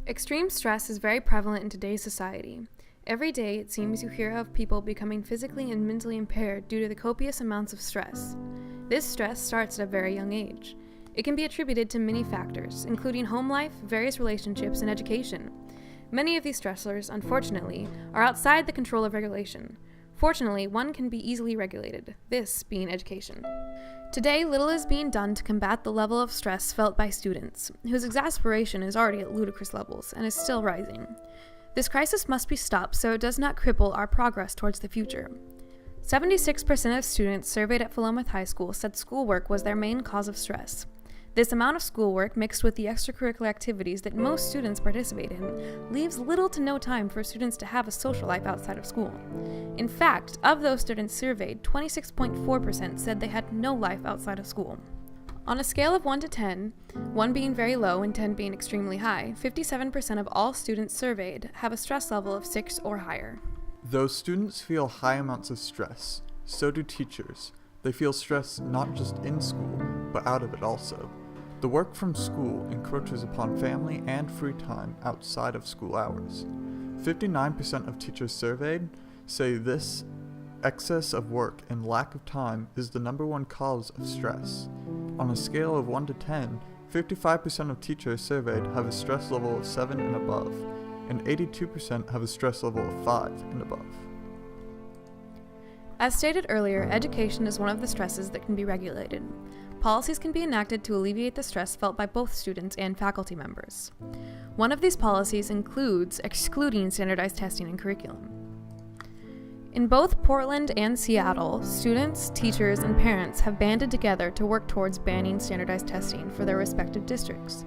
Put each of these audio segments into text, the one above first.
Extreme stress is very prevalent in today's society. Every day, it seems you hear of people becoming physically and mentally impaired due to the copious amounts of stress. This stress starts at a very young age. It can be attributed to many factors, including home life, various relationships, and education. Many of these stressors, unfortunately, are outside the control of regulation. Fortunately, one can be easily regulated, this being education. Today, little is being done to combat the level of stress felt by students, whose exasperation is already at ludicrous levels and is still rising. This crisis must be stopped so it does not cripple our progress towards the future. 76% of students surveyed at Philomath High School said schoolwork was their main cause of stress. This amount of schoolwork, mixed with the extracurricular activities that most students participate in, leaves little to no time for students to have a social life outside of school. In fact, of those students surveyed, 26.4% said they had no life outside of school. On a scale of 1 to 10, 1 being very low and 10 being extremely high, 57% of all students surveyed have a stress level of 6 or higher. Though students feel high amounts of stress, so do teachers. They feel stress not just in school, but out of it also. The work from school encroaches upon family and free time outside of school hours. 59% of teachers surveyed say this excess of work and lack of time is the number one cause of stress. On a scale of 1 to 10, 55% of teachers surveyed have a stress level of 7 and above, and 82% have a stress level of 5 and above. As stated earlier, education is one of the stresses that can be regulated. Policies can be enacted to alleviate the stress felt by both students and faculty members. One of these policies includes excluding standardized testing in curriculum. In both Portland and Seattle, students, teachers, and parents have banded together to work towards banning standardized testing for their respective districts.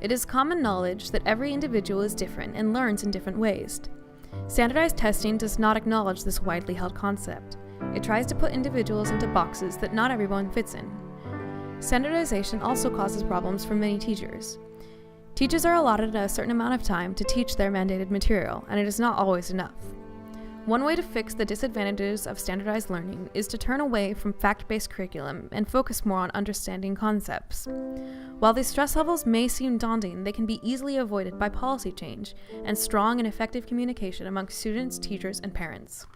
It is common knowledge that every individual is different and learns in different ways. Standardized testing does not acknowledge this widely held concept. It tries to put individuals into boxes that not everyone fits in. Standardization also causes problems for many teachers. Teachers are allotted a certain amount of time to teach their mandated material, and it is not always enough. One way to fix the disadvantages of standardized learning is to turn away from fact-based curriculum and focus more on understanding concepts. While these stress levels may seem daunting, they can be easily avoided by policy change and strong and effective communication among students, teachers, and parents.